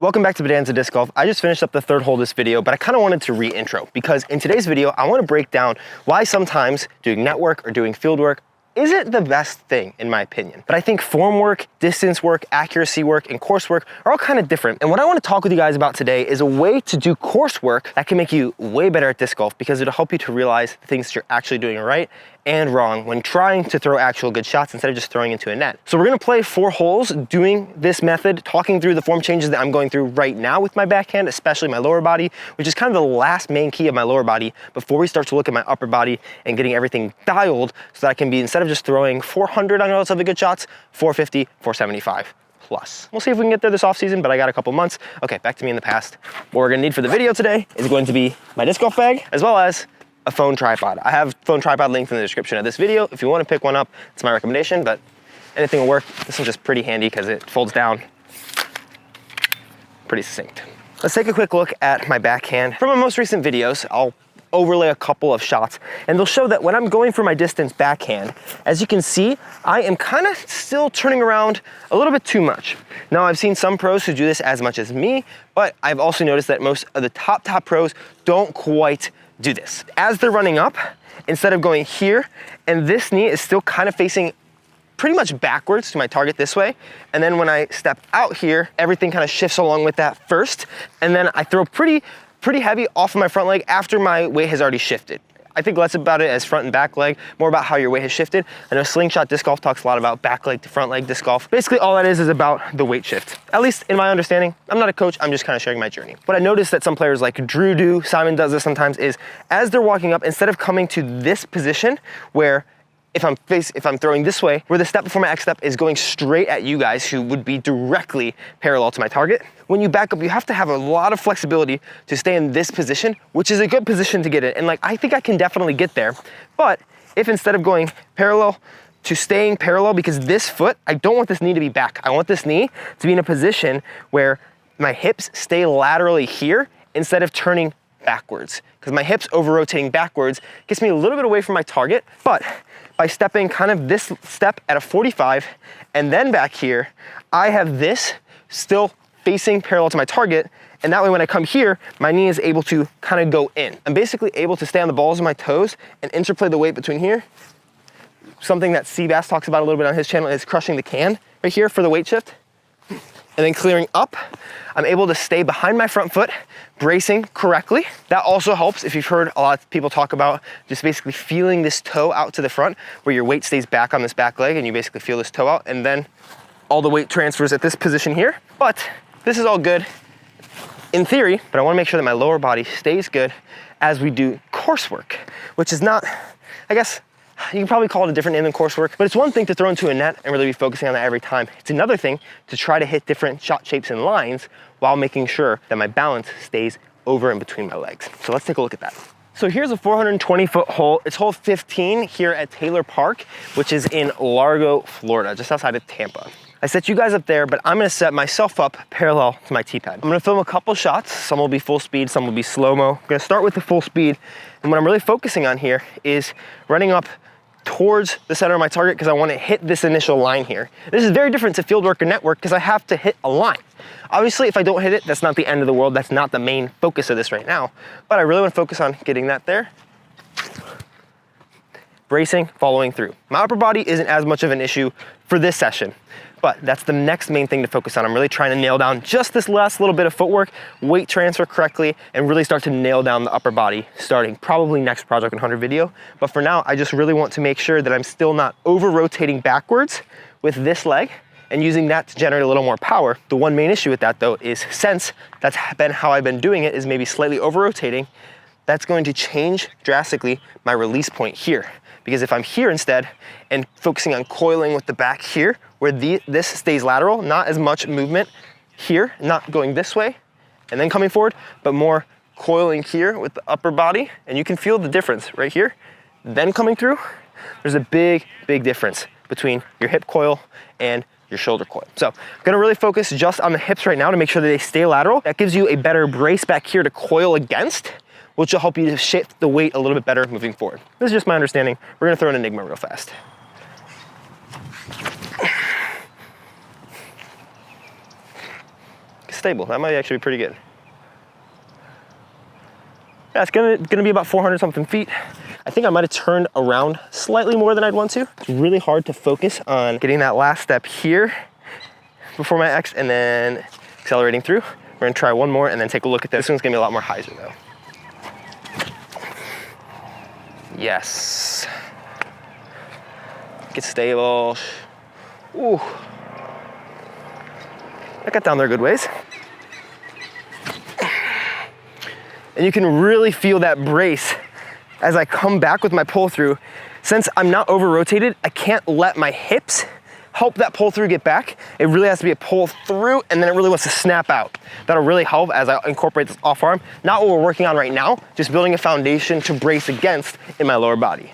Welcome back to Bonanza Disc Golf. I just finished up the third hole of this video, but I kind of wanted to re-intro because in today's video, I want to break down why sometimes doing network or doing field work isn't the best thing in my opinion. But I think form work, distance work, accuracy work, and course work are all kind of different. And what I want to talk with you guys about today is a way to do course work that can make you way better at disc golf because it'll help you to realize the things that you're actually doing right and wrong when trying to throw actual good shots instead of just throwing into a net. So we're gonna play 4 holes doing this method, talking through the form changes that I'm going through right now with my backhand, especially my lower body, which is kind of the last main key of my lower body before we start to look at my upper body and getting everything dialed so that I can be, instead of just throwing 400 on relatively good shots, 450, 475 plus. We'll see if we can get there this off season, but I got a couple months. Okay, back to me in the past. What we're gonna need for the video today is going to be my disc golf bag, as well as a phone tripod. I have phone tripod linked in the description of this video. If you want to pick one up, it's my recommendation, but anything will work. This one's just pretty handy because it folds down pretty succinct. Let's take a quick look at my backhand. From my most recent videos, I'll overlay a couple of shots and they'll show that when I'm going for my distance backhand, as you can see, I am kind of still turning around a little bit too much. Now, I've seen some pros who do this as much as me, but I've also noticed that most of the top pros don't quite do this. As they're running up, instead of going here, and this knee is still kind of facing pretty much backwards to my target this way, and then when I step out here, everything kind of shifts along with that first, and then I throw pretty heavy off of my front leg after my weight has already shifted. I think less about it as front and back leg, more about how your weight has shifted. I know slingshot disc golf talks a lot about back leg to front leg disc golf. Basically, all that is about the weight shift. At least in my understanding. I'm not a coach, I'm just kind of sharing my journey. What I noticed that some players like Drew do, Simon does this sometimes, is as they're walking up, instead of coming to this position where if I'm throwing this way, where the step before my X step is going straight at you guys who would be directly parallel to my target. When you back up, you have to have a lot of flexibility to stay in this position, which is a good position to get in. And like, I think I can definitely get there. But if instead of going parallel to staying parallel, because this foot, I don't want this knee to be back. I want this knee to be in a position where my hips stay laterally here instead of turning backwards. Because my hips over rotating backwards gets me a little bit away from my target, but by stepping kind of this step at a 45 and then back here, I have this still facing parallel to my target, and that way when I come here, my knee is able to kind of go in. I'm basically able to stay on the balls of my toes and interplay the weight between here. Something that Seabass talks about a little bit on his channel is crushing the can right here for the weight shift. And then clearing up, I'm able to stay behind my front foot, bracing correctly. That also helps if you've heard a lot of people talk about just basically feeling this toe out to the front where your weight stays back on this back leg and you basically feel this toe out and then all the weight transfers at this position here. But this is all good in theory, but I wanna make sure that my lower body stays good as we do coursework, which is not, I guess, you can probably call it a different name than coursework, but it's one thing to throw into a net and really be focusing on that every time. It's another thing to try to hit different shot shapes and lines while making sure that my balance stays over and between my legs. So let's take a look at that. So here's a 420-foot hole. It's hole 15 here at Taylor Park, which is in Largo, Florida, just outside of Tampa. I set you guys up there, but I'm gonna set myself up parallel to my tee pad. I'm gonna film a couple shots. Some will be full speed, some will be slow-mo. I'm gonna start with the full speed. And what I'm really focusing on here is running up towards the center of my target because I want to hit this initial line here. This is very different to fieldwork or network because I have to hit a line. Obviously, if I don't hit it, that's not the end of the world. That's not the main focus of this right now. But I really want to focus on getting that there. Bracing, following through. My upper body isn't as much of an issue for this session, but that's the next main thing to focus on. I'm really trying to nail down just this last little bit of footwork, weight transfer correctly, and really start to nail down the upper body starting probably next Project 100 video. But for now, I just really want to make sure that I'm still not over rotating backwards with this leg and using that to generate a little more power. The one main issue with that though is since that's been how I've been doing it is maybe slightly over rotating, that's going to change drastically my release point here. Because if I'm here instead and focusing on coiling with the back here, where this stays lateral, not as much movement here, not going this way and then coming forward, but more coiling here with the upper body, and you can feel the difference right here, then coming through, there's a big difference between your hip coil and your shoulder coil. So I'm gonna really focus just on the hips right now to make sure that they stay lateral. That gives you a better brace back here to coil against, which will help you to shift the weight a little bit better moving forward. This is just my understanding. We're gonna throw an Enigma real fast. stable. That might actually be pretty good. Yeah, it's gonna be about 400 something feet. I think I might have turned around slightly more than I'd want to. It's really hard to focus on getting that last step here before my X and then accelerating through. We're gonna try one more and then take a look at this. This one's gonna be a lot more hyzer though. Yes. Get stable. Ooh. I got down there a good ways. And you can really feel that brace as I come back with my pull through. Since I'm not over rotated, I can't let my hips help that pull through get back. It really has to be a pull through and then it really wants to snap out. That'll really help as I incorporate this off arm. Not what we're working on right now, just building a foundation to brace against in my lower body,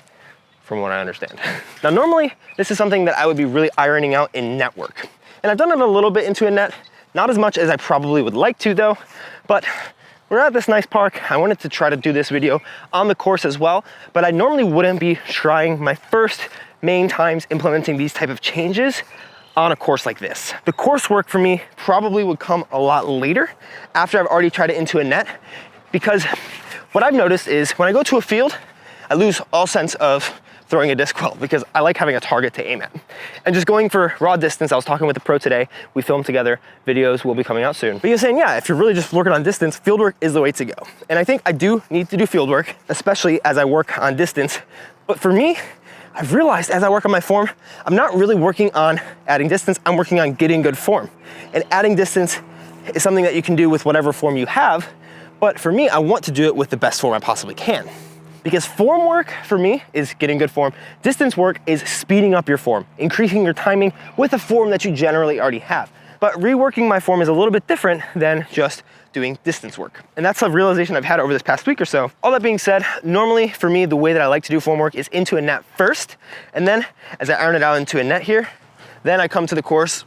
from what I understand. Now, normally, this is something that I would be really ironing out in net work. And I've done it a little bit into a net, not as much as I probably would like to though, but we're at this nice park. I wanted to try to do this video on the course as well, but I normally wouldn't be trying my first main times implementing these type of changes on a course like this. The course work for me probably would come a lot later after I've already tried it into a net, because what I've noticed is when I go to a field, I lose all sense of throwing a disc well because I like having a target to aim at. And just going for raw distance, I was talking with the pro today, we filmed together, videos will be coming out soon. But he was saying, yeah, if you're really just working on distance, fieldwork is the way to go. And I think I do need to do fieldwork, especially as I work on distance. But for me, I've realized as I work on my form, I'm not really working on adding distance, I'm working on getting good form. And adding distance is something that you can do with whatever form you have. But for me, I want to do it with the best form I possibly can. Because form work for me is getting good form. Distance work is speeding up your form, increasing your timing with a form that you generally already have. But reworking my form is a little bit different than just doing distance work. And that's a realization I've had over this past week or so. All that being said, normally for me, the way that I like to do form work is into a net first. And then as I iron it out into a net here, then I come to the course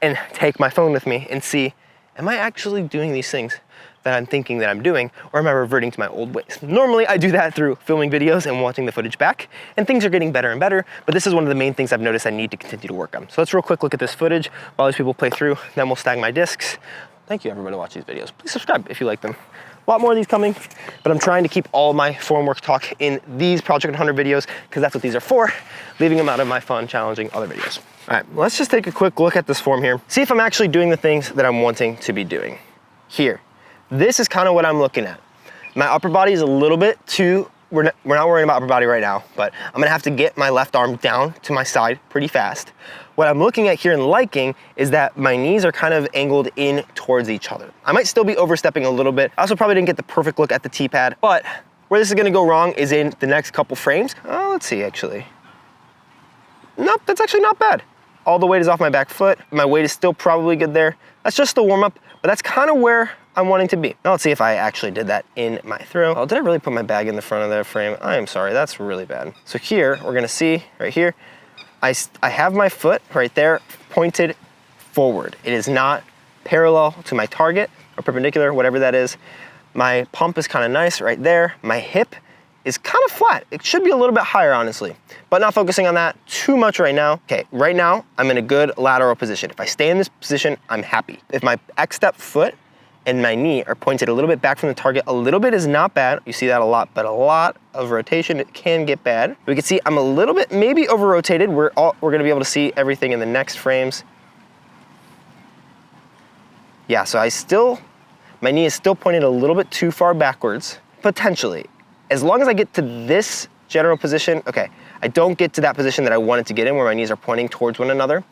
and take my phone with me and see, am I actually doing these things that I'm thinking that I'm doing, or am I reverting to my old ways? Normally I do that through filming videos and watching the footage back, and things are getting better and better, but this is one of the main things I've noticed I need to continue to work on. So let's real quick look at this footage while these people play through, then we'll stag my discs. Thank you everybody to watch these videos. Please subscribe if you like them. A lot more of these coming, but I'm trying to keep all my formwork talk in these Project 100 videos because that's what these are for, leaving them out of my fun, challenging other videos. All right, let's just take a quick look at this form here. See if I'm actually doing the things that I'm wanting to be doing. Here, this is kind of what I'm looking at. My upper body is a little bit too, we're not worrying about upper body right now, but I'm gonna have to get my left arm down to my side pretty fast. What I'm looking at here and liking is that my knees are kind of angled in towards each other. I might still be overstepping a little bit. I also probably didn't get the perfect look at the T-pad, but where this is gonna go wrong is in the next couple frames. Oh, let's see actually. Nope, that's actually not bad. All the weight is off my back foot. My weight is still probably good there. That's just the warm up, but that's kind of where I'm wanting to be. Now let's see if I actually did that in my throw. Oh, did I really put my bag in the front of the frame? I am sorry, that's really bad. So here, we're gonna see right here, I have my foot right there pointed forward. It is not parallel to my target or perpendicular, whatever that is. My pump is kind of nice right there. My hip is kind of flat. It should be a little bit higher, honestly, but not focusing on that too much right now. Okay, right now, I'm in a good lateral position. If I stay in this position, I'm happy. If my X-step foot and my knee are pointed a little bit back from the target, a little bit is not bad. You see that a lot, but a lot of rotation, it can get bad. We can see I'm a little bit maybe over-rotated. We're gonna be able to see everything in the next frames. Yeah, so my knee is still pointed a little bit too far backwards, potentially. As long as I get to this general position, okay, I don't get to that position that I wanted to get in where my knees are pointing towards one another.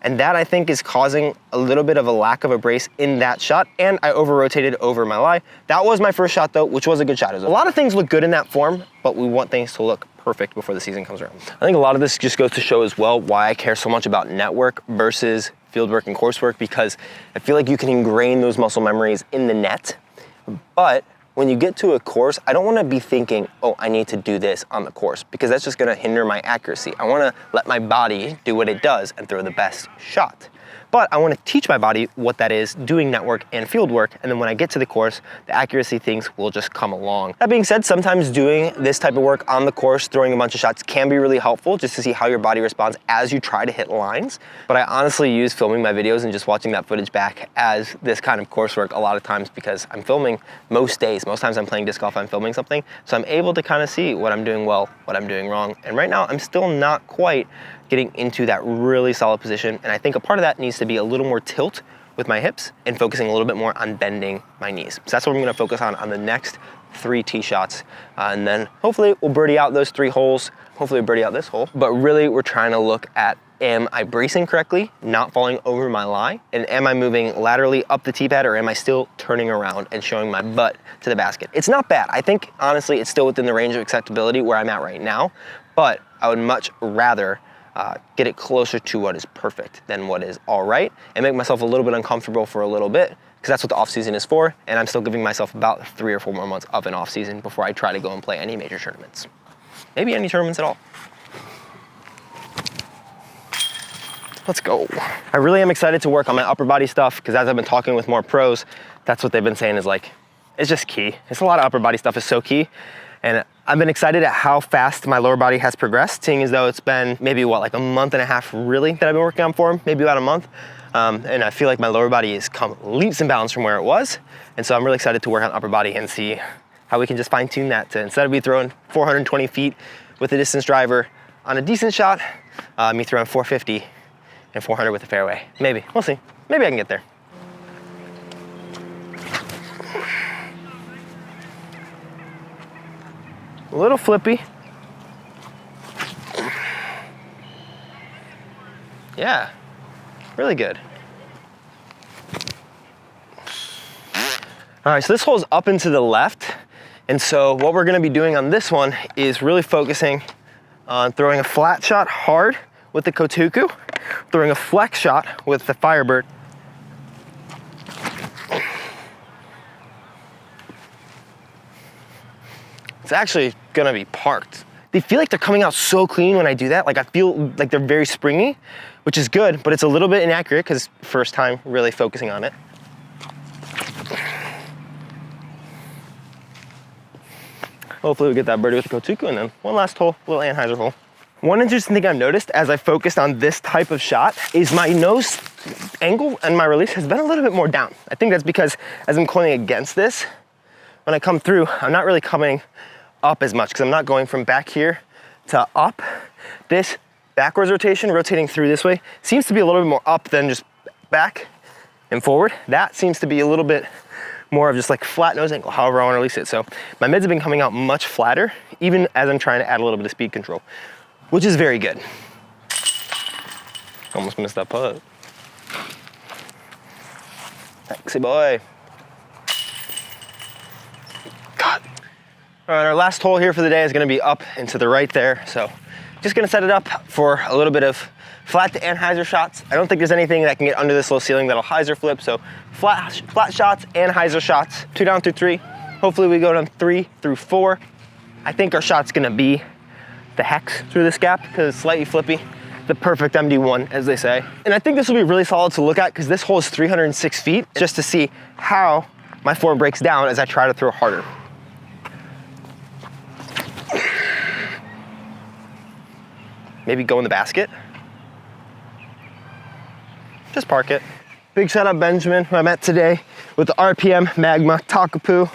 And that I think is causing a little bit of a lack of a brace in that shot, and I over-rotated over my lie. That was my first shot though, which was a good shot. A lot of things look good in that form, but we want things to look perfect before the season comes around. I think a lot of this just goes to show as well why I care so much about network versus fieldwork and coursework, because I feel like you can ingrain those muscle memories in the net, but when you get to a course, I don't wanna be thinking, oh, I need to do this on the course, because that's just gonna hinder my accuracy. I wanna let my body do what it does and throw the best shot. But I want to teach my body what that is, doing network and field work, and then when I get to the course, the accuracy things will just come along. That being said, sometimes doing this type of work on the course, throwing a bunch of shots, can be really helpful just to see how your body responds as you try to hit lines. But I honestly use filming my videos and just watching that footage back as this kind of coursework a lot of times, because I'm filming most days. Most times I'm playing disc golf, I'm filming something, so I'm able to kind of see what I'm doing well, what I'm doing wrong. And right now I'm still not quite getting into that really solid position, and I think a part of that needs to be a little more tilt with my hips and focusing a little bit more on bending my knees. So that's what I'm gonna focus on the next 3 tee shots. And then hopefully we'll birdie out those 3 holes, hopefully we'll birdie out this hole. But really we're trying to look at, am I bracing correctly, not falling over my lie? And am I moving laterally up the tee pad, or am I still turning around and showing my butt to the basket? It's not bad. I think honestly it's still within the range of acceptability where I'm at right now, but I would much rather get it closer to what is perfect than what is all right, and make myself a little bit uncomfortable for a little bit, because that's what the off season is for. And I'm still giving myself about 3 or 4 more months of an off season before I try to go and play any major tournaments. Maybe any tournaments at all. Let's go. I really am excited to work on my upper body stuff, because as I've been talking with more pros, that's what they've been saying is like, it's just key. It's a lot of upper body stuff is so key. And I've been excited at how fast my lower body has progressed, seeing as though it's been maybe what, like a month and a half really that I've been working on form, maybe about a month. And I feel like my lower body has come leaps and bounds from where it was. And so I'm really excited to work on upper body and see how we can just fine tune that to, instead of me throwing 420 feet with a distance driver on a decent shot, me throwing 450 and 400 with a fairway. Maybe, we'll see. Maybe I can get there. A little flippy. Yeah, really good. All right, so this hole's up and to the left. And so what we're gonna be doing on this one is really focusing on throwing a flat shot hard with the Kotuku, throwing a flex shot with the Firebird. It's actually gonna be parked. They feel like they're coming out so clean when I do that. Like I feel like they're very springy, which is good, but it's a little bit inaccurate because first time really focusing on it. Hopefully we get that birdie with the Kotuku, and then one last hole, little Anheuser hole. One interesting thing I've noticed as I focused on this type of shot is my nose angle and my release has been a little bit more down. I think that's because as I'm coiling against this, when I come through, I'm not really coming up as much because I'm not going from back here to up. This backwards rotation, rotating through this way, seems to be a little bit more up than just back and forward. That seems to be a little bit more of just like flat nose angle, however I want to release it. So my mids have been coming out much flatter, even as I'm trying to add a little bit of speed control, which is very good. Almost missed that putt. Sexy boy. God. All right, our last hole here for the day is gonna be up and to the right there. So just gonna set it up for a little bit of flat to Anheuser shots. I don't think there's anything that can get under this low ceiling that'll hyzer flip. So flat shots, Anheuser shots, 2 down through 3. Hopefully we go down 3 through 4. I think our shot's gonna be the hex through this gap because it's slightly flippy. The perfect MD1, as they say. And I think this will be really solid to look at because this hole is 306 feet, just to see how my form breaks down as I try to throw harder. Maybe go in the basket. Just park it. Big shout out Benjamin, who I met today with the RPM Magma Takapoo.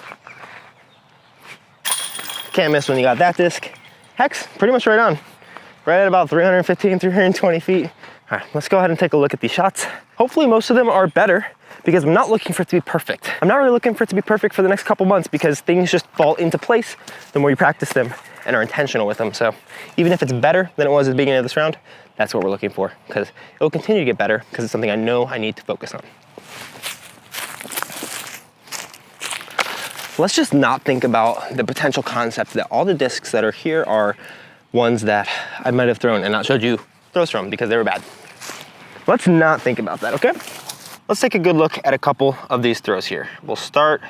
Can't miss when you got that disc. Hex, pretty much right on. Right at about 315, 320 feet. All right, let's go ahead and take a look at these shots. Hopefully most of them are better because I'm not looking for it to be perfect. I'm not really looking for it to be perfect for the next couple months because things just fall into place the more you practice them and are intentional with them. So even if it's better than it was at the beginning of this round, that's what we're looking for because it will continue to get better because it's something I know I need to focus on. Let's just not think about the potential concept that all the discs that are here are ones that I might have thrown and not showed you throws from because they were bad. Let's not think about that, okay? Let's take a good look at a couple of these throws here. We'll start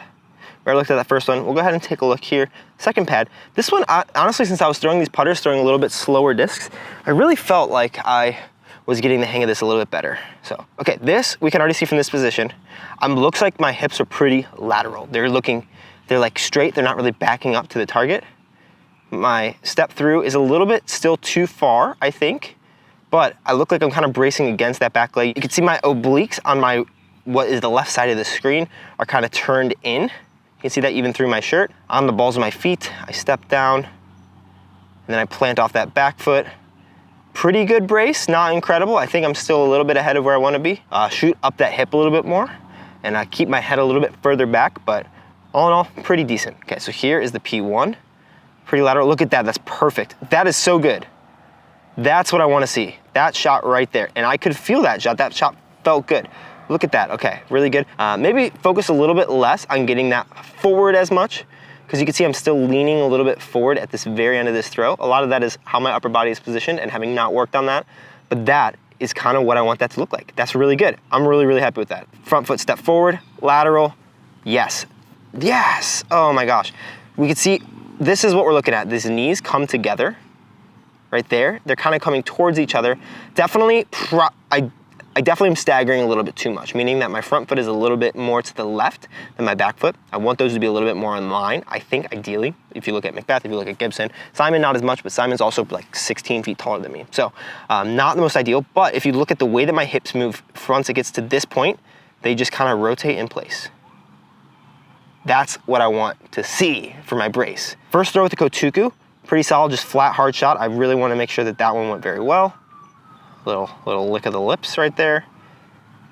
where I looked at that first one. We'll go ahead and take a look here. Second pad. This one, honestly, since I was throwing these putters, throwing a little bit slower discs, I really felt like I was getting the hang of this a little bit better. So, okay, this, we can already see from this position, looks like my hips are pretty lateral. They're like straight, they're not really backing up to the target. My step through is a little bit still too far, I think, but I look like I'm kind of bracing against that back leg. You can see my obliques on what is the left side of the screen are kind of turned in. You can see that even through my shirt. On the balls of my feet, I step down, and then I plant off that back foot. Pretty good brace, not incredible. I think I'm still a little bit ahead of where I want to be. Shoot up that hip a little bit more, and I keep my head a little bit further back, but all in all, pretty decent. Okay, so here is the P1. Pretty lateral. Look at that, that's perfect. That is so good. That's what I want to see. That shot right there. And I could feel that shot. That shot felt good. Look at that. Okay, really good. Maybe focus a little bit less on getting that forward as much, because you can see I'm still leaning a little bit forward at this very end of this throw. A lot of that is how my upper body is positioned and having not worked on that. But that is kind of what I want that to look like. That's really good. I'm really, really happy with that. Front foot step forward, lateral. Yes. Yes. Oh my gosh. We can see this is what we're looking at. These knees come together right there. They're kind of coming towards each other. Definitely, I definitely am staggering a little bit too much, meaning that my front foot is a little bit more to the left than my back foot. I want those to be a little bit more in line, I think, ideally. If you look at Macbeth, if you look at Gibson. Simon, not as much, but Simon's also like 16 feet taller than me. So not the most ideal, but if you look at the way that my hips move once it gets to this point, they just kind of rotate in place. That's what I want to see for my brace. First throw with the Kotuku, pretty solid, just flat, hard shot. I really want to make sure that that one went very well. Little lick of the lips right there.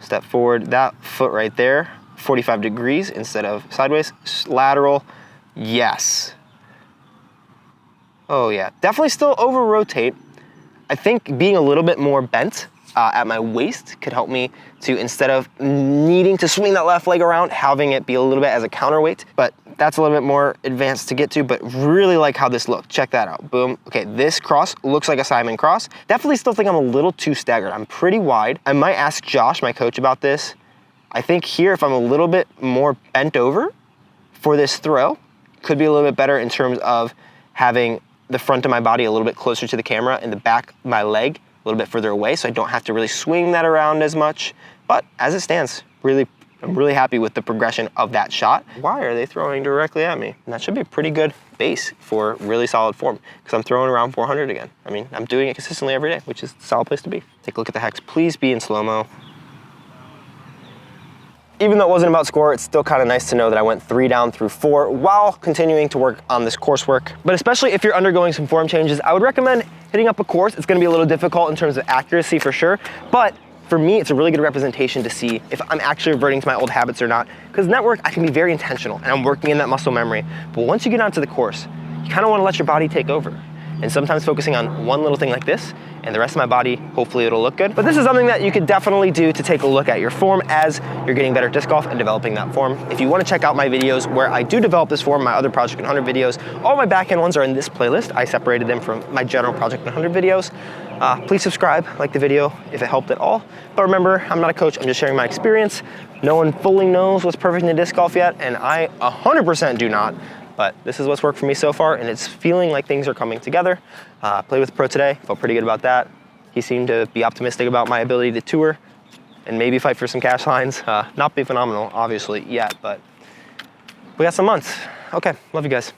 Step forward, that foot right there, 45 degrees instead of sideways. Lateral, yes. Oh yeah, definitely still over rotate. I think being a little bit more bent at my waist could help me to, instead of needing to swing that left leg around, having it be a little bit as a counterweight. But that's a little bit more advanced to get to, but really like how this looked. Check that out, boom. Okay, this cross looks like a Simon cross. Definitely still think I'm a little too staggered. I'm pretty wide. I might ask Josh, my coach, about this. I think here, if I'm a little bit more bent over for this throw, could be a little bit better in terms of having the front of my body a little bit closer to the camera and the back of my leg a little bit further away, so I don't have to really swing that around as much. But as it stands, I'm really happy with the progression of that shot. Why are they throwing directly at me? And that should be a pretty good base for really solid form, because I'm throwing around 400 again. I mean, I'm doing it consistently every day, which is a solid place to be. Take a look at the hex. Please be in slow-mo. Even though it wasn't about score, it's still kind of nice to know that I went 3 down through 4 while continuing to work on this coursework. But especially if you're undergoing some form changes, I would recommend hitting up a course. It's gonna be a little difficult in terms of accuracy for sure, but for me, it's a really good representation to see if I'm actually reverting to my old habits or not. Because network, I can be very intentional and I'm working in that muscle memory. But once you get onto the course, you kind of want to let your body take over. And sometimes focusing on one little thing like this and the rest of my body, hopefully it'll look good. But this is something that you could definitely do to take a look at your form as you're getting better at disc golf and developing that form. If you want to check out my videos where I do develop this form, my other Project 100 videos, all my backhand ones are in this playlist. I separated them from my general Project 100 videos. Please subscribe, like the video if it helped at all. But remember, I'm not a coach, I'm just sharing my experience. No one fully knows what's perfect in disc golf yet, and I 100% do not. But this is what's worked for me so far, and it's feeling like things are coming together. Played with the pro today, felt pretty good about that. He seemed to be optimistic about my ability to tour and maybe fight for some cash lines. Not be phenomenal, obviously, yet, but we got some months. Okay, love you guys.